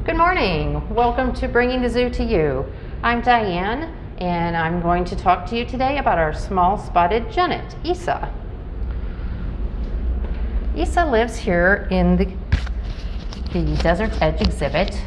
Good morning. Welcome to Bringing the Zoo to You. I'm Diane, and I'm going to talk to you today about our small spotted genet, Isa. Isa lives here in the Desert Edge exhibit.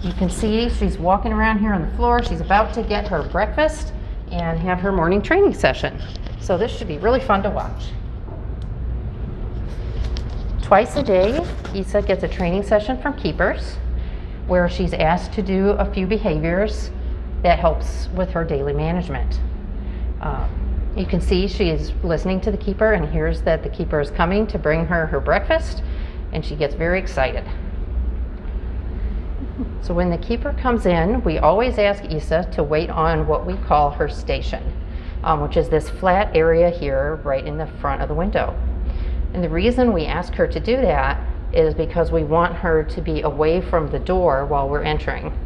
You can see she's walking around here on the floor. She's about to get her breakfast and have her morning training session. So this should be really fun to watch. Twice a day, Isa gets a training session from keepers where she's asked to do a few behaviors that helps with her daily management. You can see she is listening to the keeper and hears that the keeper is coming to bring her her breakfast, and she gets very excited. So when the keeper comes in, we always ask Isa to wait on what we call her station, which is this flat area here right in the front of the window. And the reason we ask her to do that is because we want her to be away from the door while we're entering.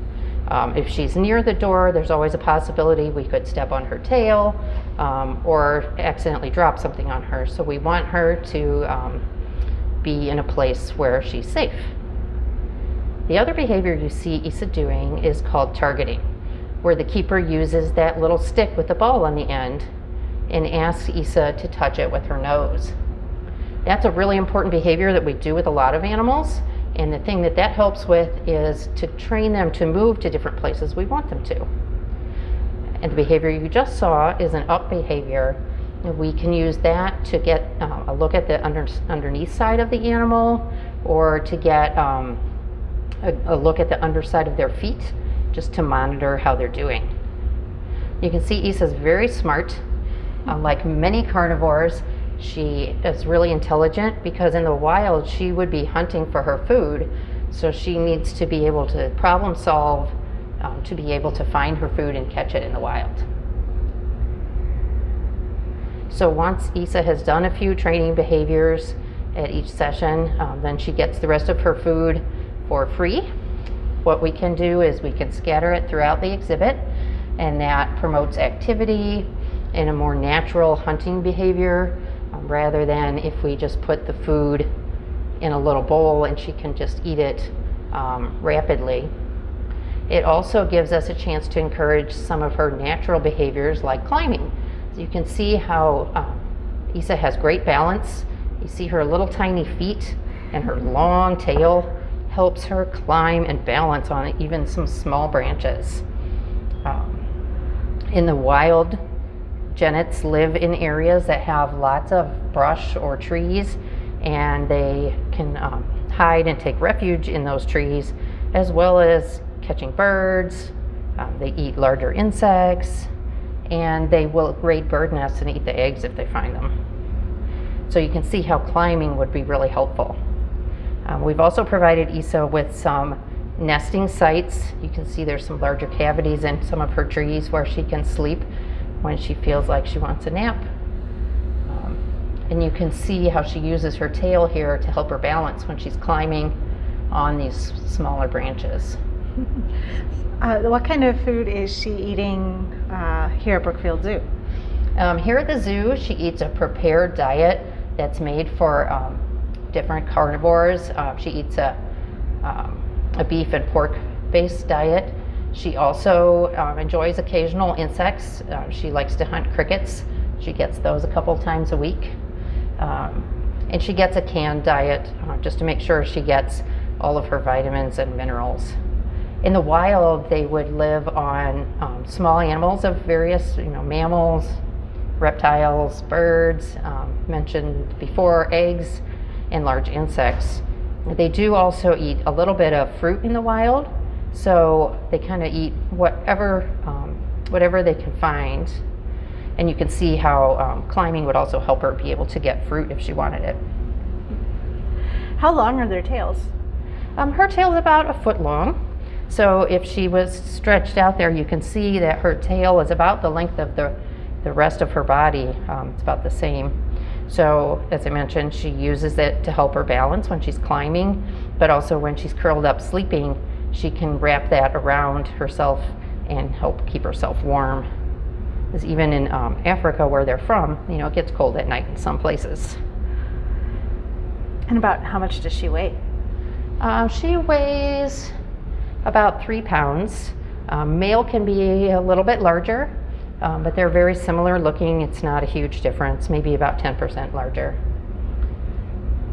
If she's near the door, there's always a possibility we could step on her tail or accidentally drop something on her. So we want her to be in a place where she's safe. The other behavior you see Isa doing is called targeting, where the keeper uses that little stick with the ball on the end and asks Isa to touch it with her nose. That's a really important behavior that we do with a lot of animals, and the thing that helps with is to train them to move to different places we want them to. And the behavior you just saw is an up behavior. We can use that to get a look at the underneath side of the animal, or to get a look at the underside of their feet, just to monitor how they're doing. You can see Isa's very smart. Like many carnivores, she is really intelligent because in the wild she would be hunting for her food, so she needs to be able to problem solve to be able to find her food and catch it in the wild. So once Isa has done a few training behaviors at each session, then she gets the rest of her food for free. What we can do is we can scatter it throughout the exhibit, and that promotes activity and a more natural hunting behavior, rather than if we just put the food in a little bowl and she can just eat it rapidly. It also gives us a chance to encourage some of her natural behaviors like climbing. So you can see how Isa has great balance. You see her little tiny feet, and her long tail helps her climb and balance on even some small branches. In the wild, genets live in areas that have lots of brush or trees, and they can hide and take refuge in those trees, as well as catching birds. They eat larger insects, and they will raid bird nests and eat the eggs if they find them. So you can see how climbing would be really helpful. We've also provided Isa with some nesting sites. You can see there's some larger cavities in some of her trees where she can sleep when she feels like she wants a nap. And you can see how she uses her tail here to help her balance when she's climbing on these smaller branches. What kind of food is she eating here at Brookfield Zoo? Here at the zoo, she eats a prepared diet that's made for different carnivores. She eats a beef and pork based diet. She also enjoys occasional insects. She likes to hunt crickets. She gets those a couple times a week. And she gets a canned diet just to make sure she gets all of her vitamins and minerals. In the wild, they would live on small animals of various, mammals, reptiles, birds, mentioned before, eggs, and large insects. They do also eat a little bit of fruit in the wild, so they kind of eat whatever they can find. And you can see how climbing would also help her be able to get fruit if she wanted it. How long are their tails? Her tail's about a foot long. So if she was stretched out there, you can see that her tail is about the length of the rest of her body. It's about the same. So as I mentioned, she uses it to help her balance when she's climbing, but also when she's curled up sleeping, she can wrap that around herself and help keep herself warm. Because even in Africa, where they're from, it gets cold at night in some places. And about how much does she weigh? She weighs about 3 pounds. Male can be a little bit larger, but they're very similar looking. It's not a huge difference, maybe about 10% larger.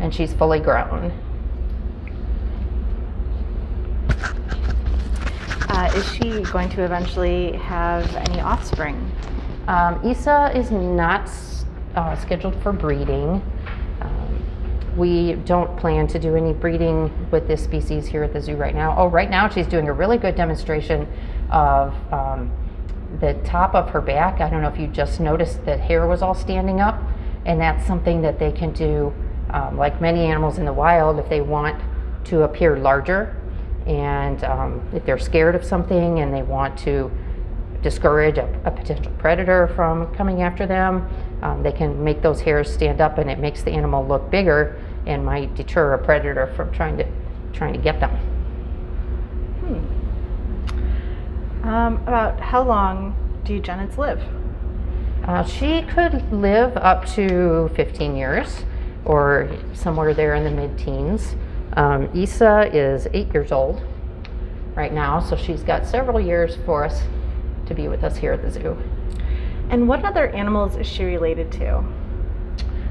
And she's fully grown. Is she going to eventually have any offspring? Isa is not scheduled for breeding. We don't plan to do any breeding with this species here at the zoo right now. Oh, right now she's doing a really good demonstration of the top of her back. I don't know if you just noticed that hair was all standing up, and that's something that they can do like many animals in the wild if they want to appear larger, and if they're scared of something and they want to discourage a potential predator from coming after them, they can make those hairs stand up, and it makes the animal look bigger and might deter a predator from trying to get them. About how long do Genets live? She could live up to 15 years or somewhere there in the mid-teens. Isa is 8 years old right now, so she's got several years for us to be with us here at the zoo. And what other animals is she related to?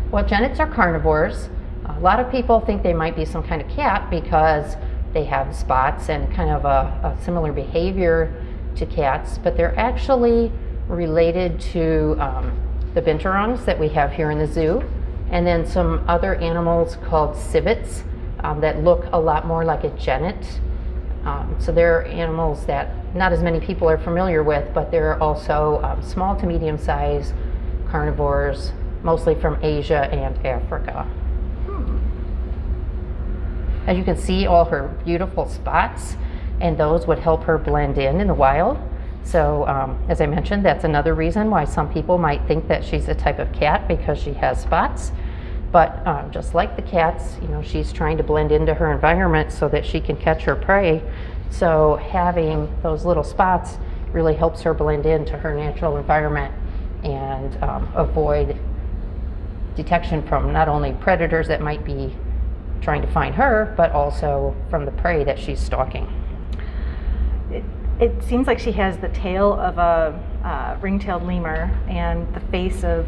Well, Genets are carnivores. A lot of people think they might be some kind of cat because they have spots and kind of a similar behavior to cats, but they're actually related to the binturongs that we have here in the zoo, and then some other animals called civets that look a lot more like a genet. So they're animals that not as many people are familiar with, but they're also small to medium-sized carnivores, mostly from Asia and Africa. As you can see, all her beautiful spots, and those would help her blend in the wild. So as I mentioned, that's another reason why some people might think that she's a type of cat, because she has spots. But just like the cats, you know, she's trying to blend into her environment so that she can catch her prey. So having those little spots really helps her blend into her natural environment and avoid detection from not only predators that might be trying to find her, but also from the prey that she's stalking. It seems like she has the tail of a ring-tailed lemur and the face of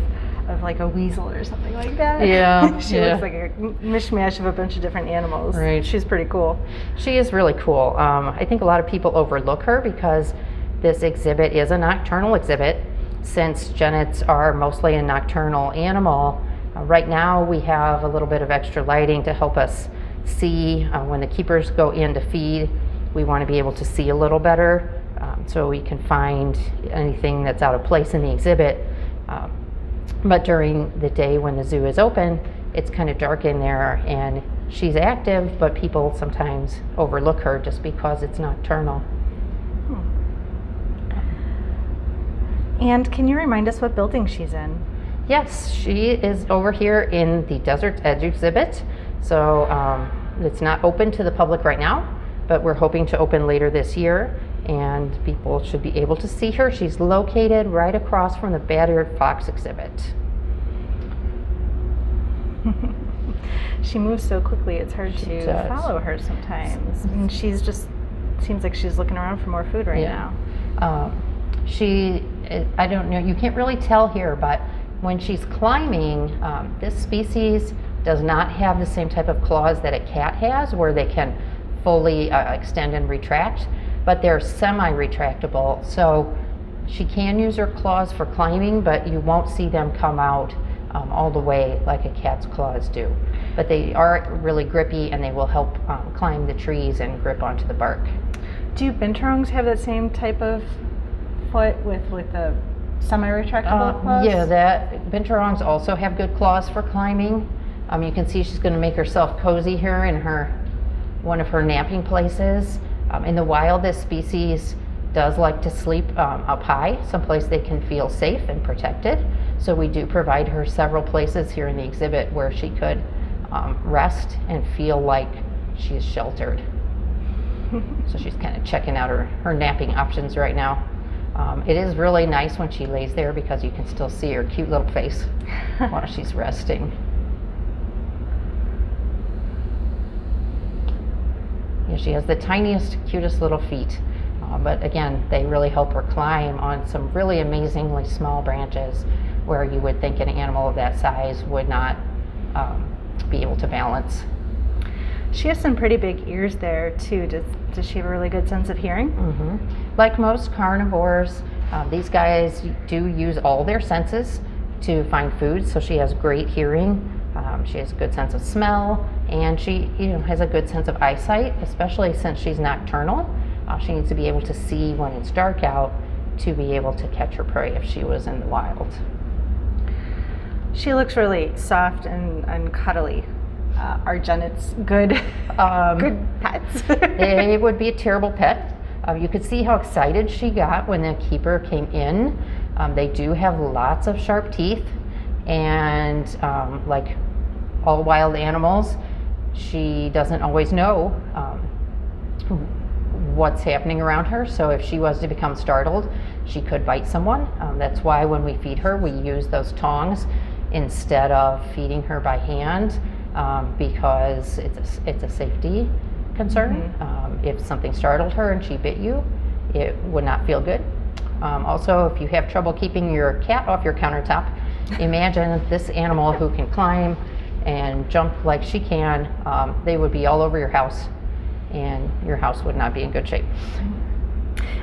like a weasel or something like that. Yeah. She looks like a mishmash of a bunch of different animals. Right. She's pretty cool. She is really cool. I think a lot of people overlook her because this exhibit is a nocturnal exhibit. Since genets are mostly a nocturnal animal, right now we have a little bit of extra lighting to help us see when the keepers go in to feed. We want to be able to see a little better so we can find anything that's out of place in the exhibit. But during the day when the zoo is open, it's kind of dark in there, and she's active, but people sometimes overlook her just because it's nocturnal. And can you remind us what building she's in? Yes, she is over here in the Desert Edge exhibit. So it's not open to the public right now, but we're hoping to open later this year, and people should be able to see her. She's located right across from the Bat-eared Fox exhibit. She moves so quickly, it's hard to follow her sometimes. And she's just, seems like she's looking around for more food right now. I don't know, you can't really tell here, but when she's climbing, this species does not have the same type of claws that a cat has, where they can fully extend and retract, but they're semi-retractable. So she can use her claws for climbing, but you won't see them come out all the way like a cat's claws do. But they are really grippy, and they will help climb the trees and grip onto the bark. Do binturongs have that same type of foot with the semi-retractable claws? Yeah, binturongs also have good claws for climbing. You can see she's going to make herself cozy here in one of her napping places. In the wild, this species does like to sleep up high, someplace they can feel safe and protected. So we do provide her several places here in the exhibit where she could rest and feel like she's sheltered. So she's kind of checking out her napping options right now. It is really nice when she lays there because you can still see her cute little face while she's resting. She has the tiniest, cutest little feet. But again, they really help her climb on some really amazingly small branches where you would think an animal of that size would not be able to balance. She has some pretty big ears there too. Does she have a really good sense of hearing? Mm-hmm. Like most carnivores, these guys do use all their senses to find food, so she has great hearing. She has a good sense of smell, and she has a good sense of eyesight, especially since she's nocturnal. She needs to be able to see when it's dark out to be able to catch her prey if she was in the wild. She looks really soft and cuddly. Are Genets good pets? They would be a terrible pet. You could see how excited she got when the keeper came in. They do have lots of sharp teeth, and like all wild animals, she doesn't always know what's happening around her. So if she was to become startled, she could bite someone. That's why when we feed her, we use those tongs instead of feeding her by hand, because it's a safety concern. If something startled her and she bit you, it would not feel good. Also, if you have trouble keeping your cat off your countertop, imagine this animal who can climb and jump like she can. They would be all over your house, and your house would not be in good shape.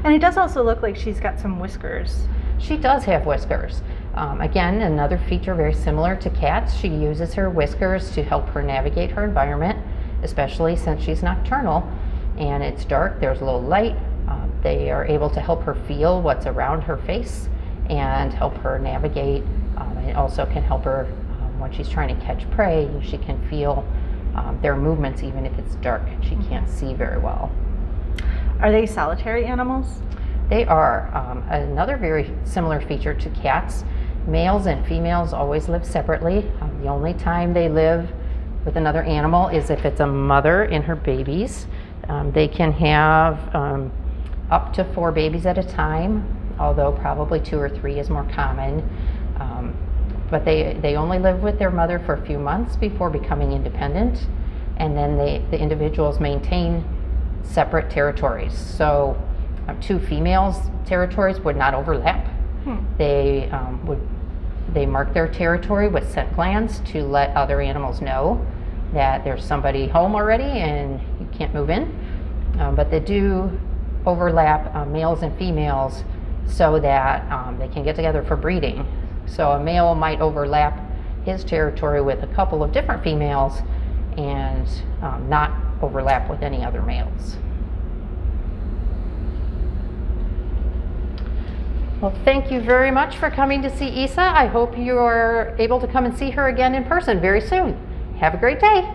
And it does also look like she's got some whiskers. She does have whiskers. Again, another feature very similar to cats. She uses her whiskers to help her navigate her environment, especially since she's nocturnal and it's dark, there's low light. They are able to help her feel what's around her face and help her navigate. It also can help her when she's trying to catch prey. She can feel their movements even if it's dark and she can't see very well. Are they solitary animals? They are. Another very similar feature to cats, males and females always live separately. The only time they live with another animal is if it's a mother and her babies. They can have up to 4 babies at a time, although probably 2 or 3 is more common. But they only live with their mother for a few months before becoming independent, and then the individuals maintain separate territories. So 2 females' territories would not overlap. They mark their territory with scent glands to let other animals know that there's somebody home already and you can't move in. But they do overlap males and females so that they can get together for breeding. So a male might overlap his territory with a couple of different females and not overlap with any other males. Well, thank you very much for coming to see Isa. I hope you are able to come and see her again in person very soon. Have a great day.